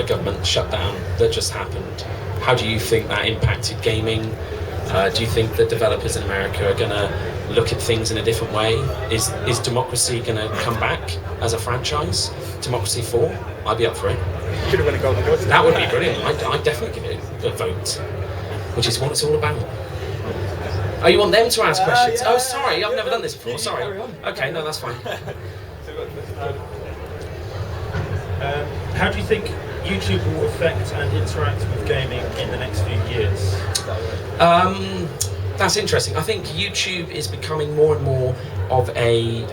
government shutdown that just happened, how do you think that impacted gaming? Do you think that developers in America are going to look at things in a different way? Is Democracy going to come back as a franchise? Democracy 4? I'd be up for it. You could have won a Golden Joystick. That would be brilliant. I'd definitely give it a vote, which is what it's all about. Oh, you want them to ask questions? Yeah, oh, sorry, I've never done this before. Sorry. Okay, no, that's fine. How do you think YouTube will affect and interact with gaming in the next few years? That's interesting. I think YouTube is becoming more and more of a.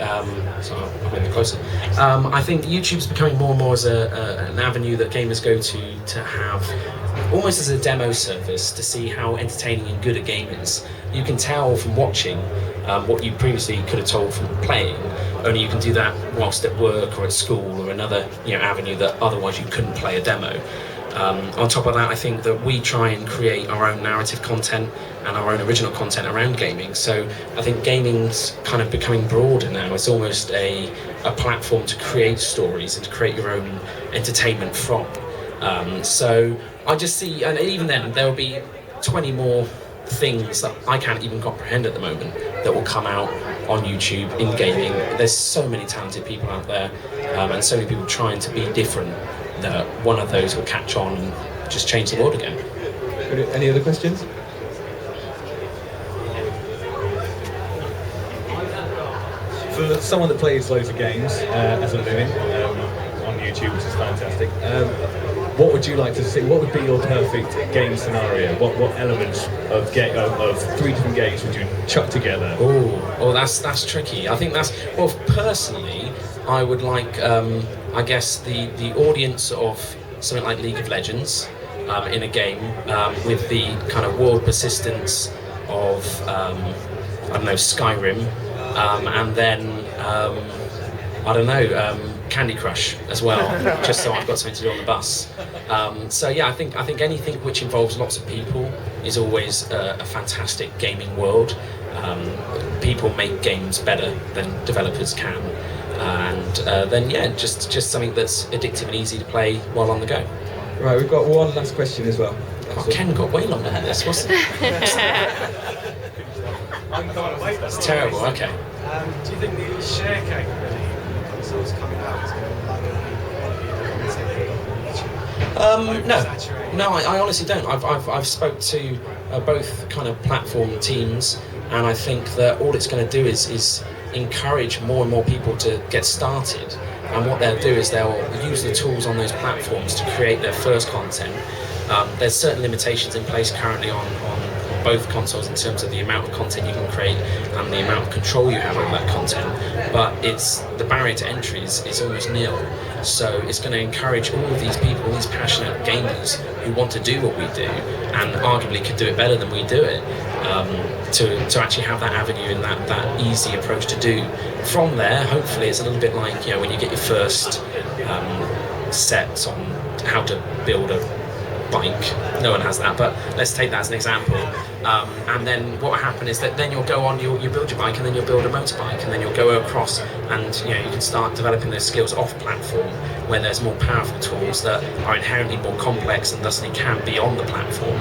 Sorry, I'm getting closer. I think YouTube is becoming more and more as an avenue that gamers go to have, almost as a demo service, to see how entertaining and good a game is. You can tell from watching what you previously could have told from playing. Only you can do that whilst at work or at school or another avenue that otherwise you couldn't play a demo. On top of that, I think that we try and create our own narrative content and our own original content around gaming. So I think gaming's kind of becoming broader now. It's almost a platform to create stories and to create your own entertainment from. So I just see, and even then, there will be 20 more things that I can't even comprehend at the moment that will come out on YouTube in gaming. There's so many talented people out there, and so many people trying to be different, that one of those will catch on and just change the world again. Any other questions? For someone that plays loads of games as a living on YouTube, which is fantastic, what would you like to see? What would be your perfect game scenario? What elements of 3 different games would you chuck together? Oh, that's tricky. I think personally, I would like, I guess, the audience of something like League of Legends in a game with the kind of world persistence of, Skyrim, and then, Candy Crush as well, just so I've got something to do on the bus. So yeah, I think anything which involves lots of people is always a fantastic gaming world. People make games better than developers can, and then just something that's addictive and easy to play while on the go. Right, we've got one last question as well. Ken got way longer than this. What's It's terrible. Okay. Do you think the share capability of consoles coming out is going to No, I honestly don't. I've spoke to both kind of platform teams, and I think that all it's going to do is encourage more and more people to get started. And what they'll do is they'll use the tools on those platforms to create their first content. There's certain limitations in place currently on both consoles in terms of the amount of content you can create and the amount of control you have over that content, but the barrier to entry is almost nil. So it's going to encourage all of these people, these passionate gamers who want to do what we do and arguably could do it better than we do it, to actually have that avenue and that easy approach to do. From there, hopefully it's a little bit like when you get your first sets on how to build a bike. No one has that, but let's take that as an example. And then what will happen is that then you'll go on, you'll build your bike, and then you'll build a motorbike, and then you'll go across, and you can start developing those skills off platform, where there's more powerful tools that are inherently more complex and thusly can be on the platform,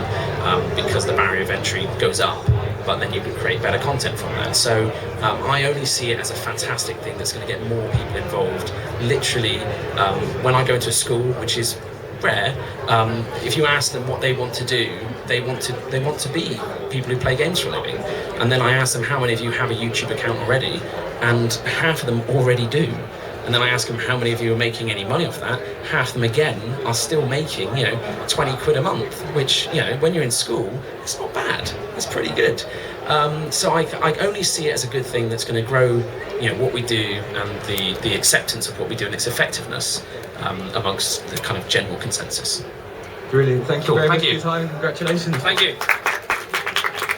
because the barrier of entry goes up. But then you can create better content from that. So I only see it as a fantastic thing that's going to get more people involved. Literally, when I go into a school, which is rare, if you ask them what they want to do, they want to be people who play games for a living. And then I ask them, how many of you have a YouTube account already? And half of them already do. And then I ask them, how many of you are making any money off that? Half of them again are still making 20 quid a month, which when you're in school, it's not bad. It's pretty good. So I only see it as a good thing that's going to grow what we do and the acceptance of what we do and its effectiveness amongst the kind of general consensus. Brilliant. Thank you very much for Thank you. your time. Congratulations. Thank you.